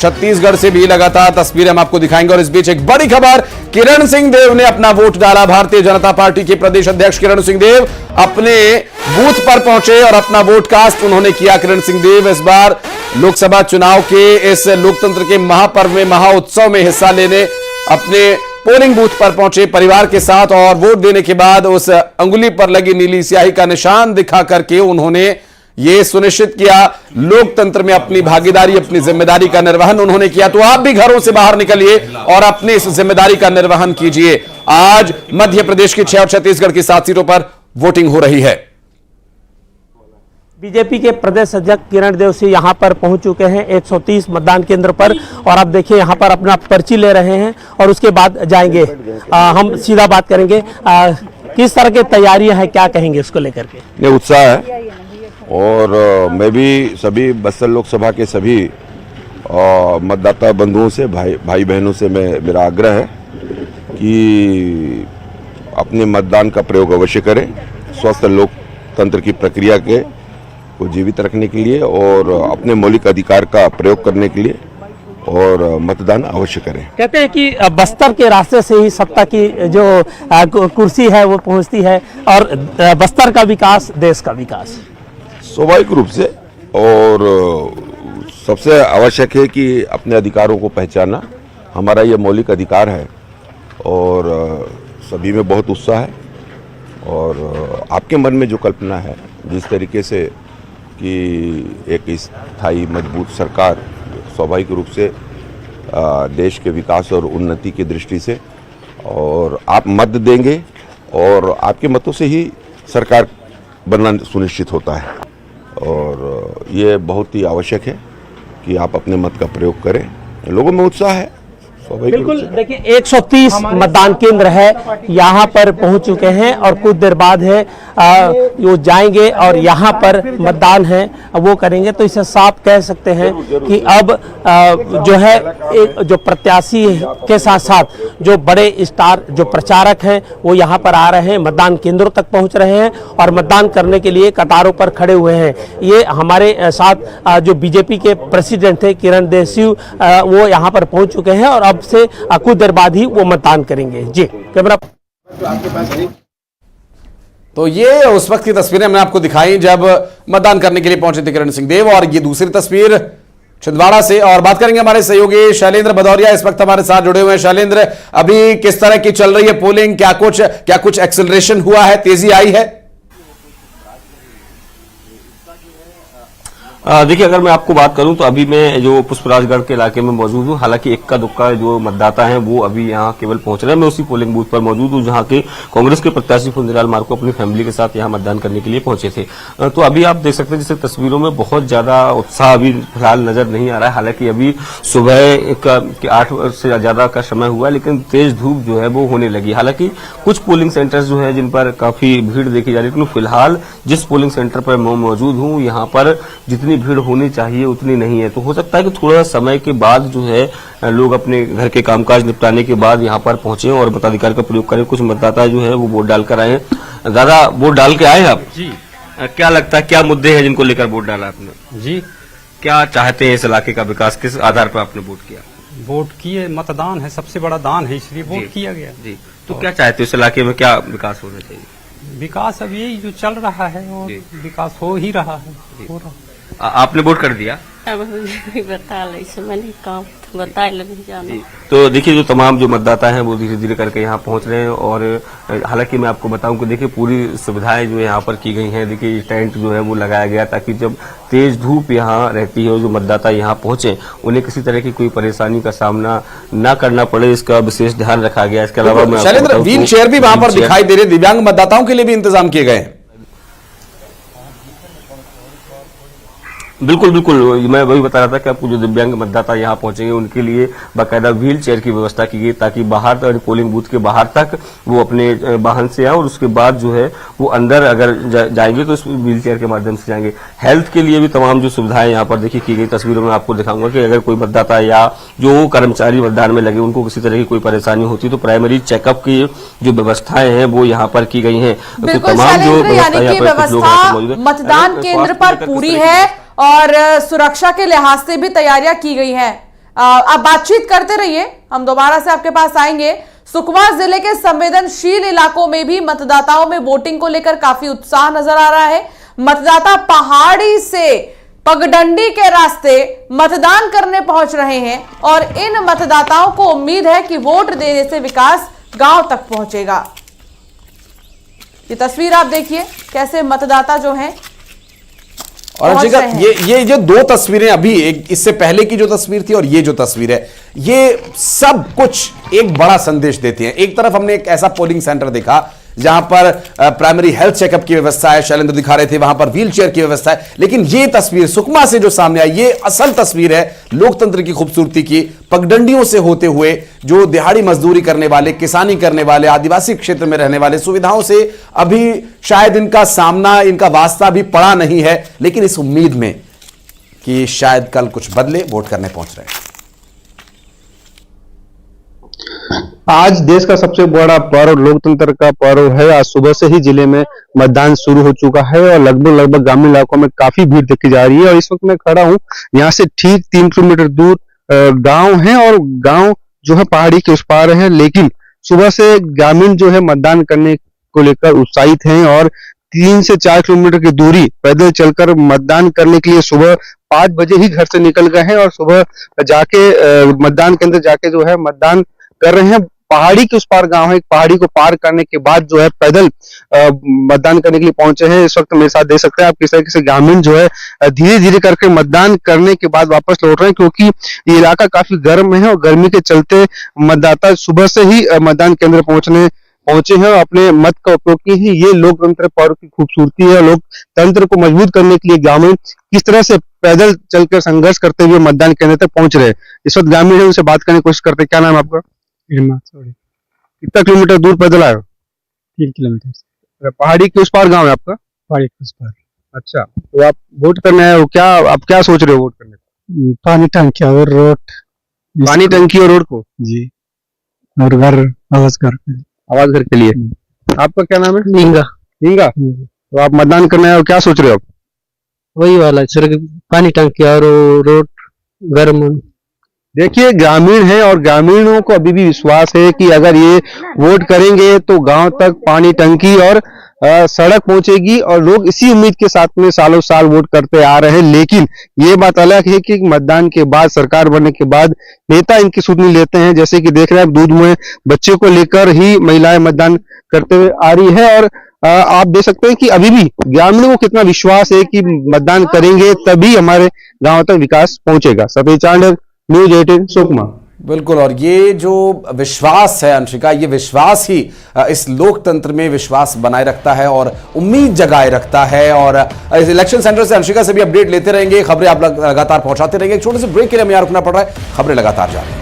छत्तीसगढ़ से भी लगातार तस्वीरें हम आपको दिखाएंगे और इस बीच एक बड़ी खबर, किरण सिंह देव ने अपना वोट डाला। भारतीय जनता पार्टी के प्रदेश अध्यक्ष किरण सिंह देव अपने बूथ पर पहुंचे और अपना वोट कास्ट उन्होंने किया। किरण सिंह देव इस बार लोकसभा चुनाव के इस लोकतंत्र के महापर्व में, महाउत्सव में हिस्सा लेने अपने पोलिंग बूथ पर पहुंचे परिवार के साथ और वोट देने के बाद उस अंगुली पर लगी नीली स्याही का निशान दिखा करके उन्होंने ये सुनिश्चित किया लोकतंत्र में अपनी भागीदारी, अपनी जिम्मेदारी का निर्वहन उन्होंने किया। तो आप भी घरों से बाहर निकलिए और अपनी इस जिम्मेदारी का निर्वहन कीजिए। आज मध्य प्रदेश की 6 और छत्तीसगढ़ की 7 सीटों पर वोटिंग हो रही है। बीजेपी के प्रदेश अध्यक्ष किरण देव सिंह यहां पर पहुंच चुके हैं 130 मतदान केंद्र पर और आप देखिए यहां पर अपना पर्ची ले रहे हैं और उसके बाद जाएंगे। हम सीधा बात करेंगे, किस तरह की तैयारियां हैं, क्या कहेंगे उसको लेकर के? उत्साह है और मैं भी सभी बस्तर लोकसभा के सभी मतदाता बंधुओं से, भाई बहनों से मेरा आग्रह है कि अपने मतदान का प्रयोग अवश्य करें, स्वस्थ लोकतंत्र की प्रक्रिया को जीवित रखने के लिए और अपने मौलिक अधिकार का प्रयोग करने के लिए और मतदान अवश्य करें। कहते हैं कि बस्तर के रास्ते से ही सत्ता की जो कुर्सी है वो पहुंचती है और बस्तर का विकास देश का विकास स्वाभाविक रूप से, और सबसे आवश्यक है कि अपने अधिकारों को पहचानना, हमारा ये मौलिक अधिकार है और सभी में बहुत उत्साह है। और आपके मन में जो कल्पना है, जिस तरीके से कि एक स्थायी मजबूत सरकार, स्वाभाविक रूप से देश के विकास और उन्नति की दृष्टि से, और आप मत देंगे और आपके मतों से ही सरकार बनना सुनिश्चित होता है और ये बहुत ही आवश्यक है कि आप अपने मत का प्रयोग करें। लोगों में उत्साह है बिल्कुल। देखिए 130 मतदान केंद्र है, यहाँ पर पहुंच चुके हैं और कुछ देर बाद है वो जाएंगे और यहाँ पर मतदान है वो करेंगे। तो इसे साफ कह सकते हैं कि अब जो है एक जो प्रत्याशी के साथ साथ जो बड़े स्टार जो प्रचारक हैं वो यहाँ पर आ रहे हैं, मतदान केंद्रों तक पहुँच रहे हैं और मतदान करने के लिए कतारों पर खड़े हुए हैं। ये हमारे साथ जो बीजेपी के प्रेसिडेंट थे किरण देव सिंह, वो यहाँ पर पहुँच चुके हैं और अब से कुछ देर बाद ही वो मतदान करेंगे। जी कैमरा। तो ये उस वक्त की तस्वीरें हमने आपको दिखाई जब मतदान करने के लिए पहुंचे थे किरण सिंह देव। और ये दूसरी तस्वीर छिंदवाड़ा से और बात करेंगे हमारे सहयोगी शैलेंद्र भदौरिया इस वक्त हमारे साथ जुड़े हुए हैं। शैलेंद्र, अभी किस तरह की चल रही है पोलिंग? क्या कुछ एक्सेलरेशन हुआ है, तेजी आई है? देखिए, अगर मैं आपको बात करूं तो अभी मैं जो पुष्पराजगढ़ के इलाके में मौजूद हूं। हालांकि इक्का दुक्का जो मतदाता हैं वो अभी यहां केवल पहुंच रहे हैं। मैं उसी पोलिंग बूथ पर मौजूद हूं जहां के कांग्रेस के प्रत्याशी पुंजीलाल मार्को अपनी फैमिली के साथ यहां मतदान करने के लिए पहुंचे थे। तो अभी आप देख सकते हैं जैसे तस्वीरों में बहुत ज्यादा उत्साह अभी फिलहाल नजर नहीं आ रहा है। हालांकि अभी सुबह का 8 से ज्यादा का समय हुआ है, लेकिन तेज धूप जो है वो होने लगी। हालांकि कुछ पोलिंग सेंटर्स जो है जिन पर काफी भीड़ देखी जा रही है, लेकिन फिलहाल जिस पोलिंग सेंटर पर मैं मौजूद हूं यहाँ पर जितनी भीड़ होनी चाहिए उतनी नहीं है। तो हो सकता है कि थोड़ा समय के बाद जो है लोग अपने घर के कामकाज निपटाने के बाद यहाँ पर पहुंचे और मताधिकार का प्रयोग करें। कुछ मतदाता जो है वो वोट डालकर आए हैं। दादा, वोट डाल के आए हैं आप? जी। क्या लगता है, क्या मुद्दे हैं जिनको लेकर वोट डाला आपने? जी। क्या चाहते हैं इस इलाके का विकास, किस आधार पर आपने वोट किया? वोट किए, मतदान है, सबसे बड़ा दान है, इसलिए वोट किया गया। जी। तो क्या चाहते हैं इस इलाके में, क्या विकास होना चाहिए? विकास अब यही जो चल रहा है और विकास हो ही रहा है, हो रहा। आपने वोट कर दिया? बता मैंने काम बता जाना। तो देखिए, जो तमाम जो मतदाता हैं वो धीरे धीरे करके यहाँ पहुंच रहे हैं और हालांकि मैं आपको बताऊं कि देखिए पूरी सुविधाएं जो यहाँ पर की गई हैं। देखिए टेंट जो है वो लगाया गया ताकि जब तेज धूप यहाँ रहती है और जो मतदाता यहाँ पहुंचे उन्हें किसी तरह की कोई परेशानी का सामना न करना पड़े, इसका विशेष ध्यान रखा गया। इसके अलावा शैलेंद्र, व्हील चेयर भी वहां पर दिखाई दे रहे, दिव्यांग मतदाताओं के लिए भी इंतजाम किए गए हैं। बिल्कुल बिल्कुल, मैं वही बता रहा था कि आपको जो दिव्यांग मतदाता यहाँ पहुंचेंगे उनके लिए बाकायदा व्हील चेयर की व्यवस्था की गई ताकि बाहर तक, पोलिंग बूथ के बाहर तक वो अपने वाहन से आए और उसके बाद जो है वो अंदर अगर जाएंगे तो इस व्हील चेयर के माध्यम से जाएंगे। हेल्थ के लिए भी तमाम जो सुविधाएं यहाँ पर देखिए की गई। तस्वीरों में आपको दिखाऊंगा कि अगर कोई मतदाता या जो कर्मचारी मतदान में लगे उनको किसी तरह की कोई परेशानी होती तो प्राइमरी चेकअप की जो व्यवस्थाएं हैं वो यहाँ पर की गई है। तो तमाम जो व्यवस्था मतदान केंद्र पर पूरी है और सुरक्षा के लिहाज से भी तैयारियां की गई हैं। आप बातचीत करते रहिए, हम दोबारा से आपके पास आएंगे। सुकमा जिले के संवेदनशील इलाकों में भी मतदाताओं में वोटिंग को लेकर काफी उत्साह नजर आ रहा है। मतदाता पहाड़ी से पगडंडी के रास्ते मतदान करने पहुंच रहे हैं और इन मतदाताओं को उम्मीद है कि वोट देने से विकास गांव तक पहुंचेगा। ये तस्वीर आप देखिए कैसे मतदाता जो हैं और अर्चिका, ये जो दो तस्वीरें अभी इससे पहले की जो तस्वीर थी और ये जो तस्वीर है, ये सब कुछ एक बड़ा संदेश देती हैं। एक तरफ हमने एक ऐसा पोलिंग सेंटर देखा जहां पर प्राइमरी हेल्थ चेकअप की व्यवस्था है, शैलेंद्र दिखा रहे थे, वहां पर व्हील चेयर की व्यवस्था है, लेकिन ये तस्वीर सुकमा से जो सामने आई, ये असल तस्वीर है लोकतंत्र की खूबसूरती की। पगडंडियों से होते हुए जो दिहाड़ी मजदूरी करने वाले, किसानी करने वाले, आदिवासी क्षेत्र में रहने वाले, सुविधाओं से अभी शायद इनका सामना, इनका वास्ता भी पड़ा नहीं है, लेकिन इस उम्मीद में कि शायद कल कुछ बदले, वोट करने पहुंच रहे हैं। आज देश का सबसे बड़ा पर्व लोकतंत्र का पर्व है। आज सुबह से ही जिले में मतदान शुरू हो चुका है और लगभग ग्रामीण इलाकों में काफी भीड़ देखी जा रही है। और इस वक्त मैं खड़ा हूं, यहाँ से ठीक 3 किलोमीटर दूर गांव है और गांव जो है पहाड़ी के उस पार है, लेकिन सुबह से ग्रामीण जो है मतदान करने को लेकर उत्साहित हैं और 3 से 4 किलोमीटर की दूरी पैदल चलकर मतदान करने के लिए सुबह 5 बजे ही घर से निकल गए हैं और सुबह जाके मतदान केंद्र जाके जो है मतदान कर रहे हैं। पहाड़ी के उस पार गांव है, एक पहाड़ी को पार करने के बाद जो है पैदल मतदान करने के लिए पहुंचे हैं। इस वक्त मेरे साथ देख सकते हैं आप किस तरीके से ग्रामीण जो है धीरे धीरे करके मतदान करने के बाद वापस लौट रहे हैं, क्योंकि ये इलाका काफी गर्म है और गर्मी के चलते मतदाता सुबह से ही मतदान केंद्र पहुंचे हैं और अपने मत का उपयोग किए हैं। ये लोकतंत्र पर्व की खूबसूरती है। लोकतंत्र को मजबूत करने के लिए ग्रामीण किस तरह से पैदल चलकर संघर्ष करते हुए मतदान केंद्र तक पहुंच रहे हैं। इस वक्त ग्रामीण है, उनसे बात करने की कोशिश करते हैं। क्या नाम है आपका? कितना किलोमीटर दूर पैदल आए हो? 3 किलोमीटर। पहाड़ी के उस पार गांव है आपका? पहाड़ी के उस पार। अच्छा, तो आप वोट करने आए हो, आप क्या सोच रहे हो वोट करने को? पानी टंकी और रोड। पानी टंकी और रोड को जी, और आवास घर के लिए। आपका क्या नाम है? नींगा। तो आप मतदान करने आए हो, क्या सोच रहे हो? वही वाला सर, पानी टंकी और रोड गर्म। देखिए, ग्रामीण है और ग्रामीणों को अभी भी विश्वास है कि अगर ये वोट करेंगे तो गांव तक पानी टंकी और सड़क पहुंचेगी और लोग इसी उम्मीद के साथ में सालों साल वोट करते आ रहे हैं। लेकिन ये बात अलग है कि मतदान के बाद, सरकार बनने के बाद नेता इनकी सुधनी लेते हैं। जैसे कि देख रहे हैं, दूध में बच्चे को लेकर ही महिलाएं मतदान करते हुए आ रही है और आप देख सकते हैं कि अभी भी ग्रामीणों को कितना विश्वास है कि मतदान करेंगे तभी हमारे गांव तक विकास पहुंचेगा। सतीश चांडक, न्यूज़ 18 सुकमा। बिल्कुल, और ये जो विश्वास है अंशिका, ये विश्वास ही इस लोकतंत्र में विश्वास बनाए रखता है और उम्मीद जगाए रखता है। और इस इलेक्शन सेंटर से अंशिका से भी अपडेट लेते रहेंगे, खबरें आप लगातार पहुंचाते रहेंगे। एक छोटे से ब्रेक के लिए हमें यहाँ रुकना पड़ रहा है, खबरें लगातार जारी हैं।